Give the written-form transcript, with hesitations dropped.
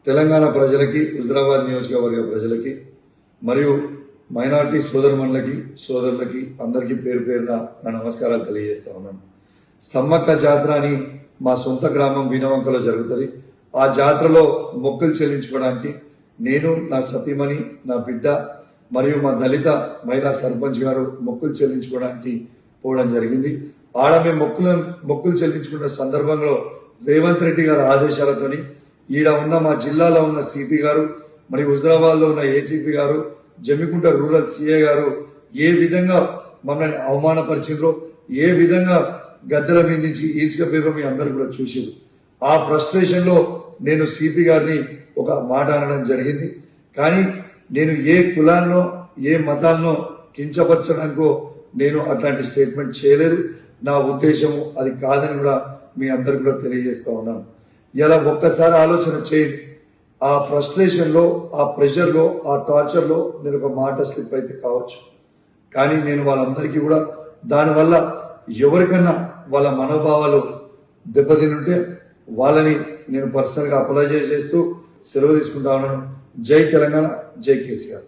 తెలంగాణ ప్రజలకి, హుజరాబాద్ నియోజకవర్గ ప్రజలకి మరియు మైనార్టీ సోదరుమణులకి, సోదరులకి అందరికీ పేరు పేరున నా నమస్కారాలు తెలియజేస్తా ఉన్నాను. సమ్మక్క జాతర అని మా సొంత గ్రామం వీణవంకలో జరుగుతుంది. ఆ జాతరలో మొక్కులు చెల్లించుకోవడానికి నేను, నా సతీమణి, నా బిడ్డ మరియు మా దళిత మహిళా సర్పంచ్ గారు మొక్కులు చెల్లించుకోవడానికి పోవడం జరిగింది. ఆడ మేము మొక్కులు చెల్లించుకున్న సందర్భంలో రేవంత్ రెడ్డి గారి ఆదేశాలతోని ఈడ ఉన్న మా జిల్లాలో ఉన్న సిపి గారు మరియు హుజరాబాద్ లో ఉన్న ఏసీపీ గారు, జమ్మికుంట రూరల్ సిఐ గారు ఏ విధంగా మమ్మల్ని అవమానపరిచిండ్రో, ఏ విధంగా గద్దెల మీద నుంచి ఈడ్చుకపోయారో మీ అందరూ కూడా చూసారు. ఆ ఫ్రస్ట్రేషన్ లో నేను సిపి గారిని ఒక మాట అనడం జరిగింది. కానీ నేను ఏ కులాన్నో ఏ మతాన్నో కించపరచడానికో నేను అట్లాంటి స్టేట్మెంట్ చేయలేదు. నా ఉద్దేశము అది కాదని కూడా మీ అందరికి కూడా తెలియజేస్తా ఉన్నాను. ఇలా ఒక్కసారి ఆలోచన చేయండి. ఆ ఫ్రస్ట్రేషన్ లో, ఆ ప్రెషర్ లో, ఆ టార్చర్ లో నేను ఒక మాట స్లిప్ అయితే కావచ్చు. కానీ నేను వాళ్ళందరికీ కూడా దానివల్ల ఎవరికన్నా వాళ్ళ మనోభావాలు దెబ్బతింటే వాళ్ళని నేను పర్సనల్ గా అపాలజైజ్ చేస్తూ సెలవు తీసుకుంటా ఉన్నాను. జై తెలంగాణ, జై కేసీఆర్.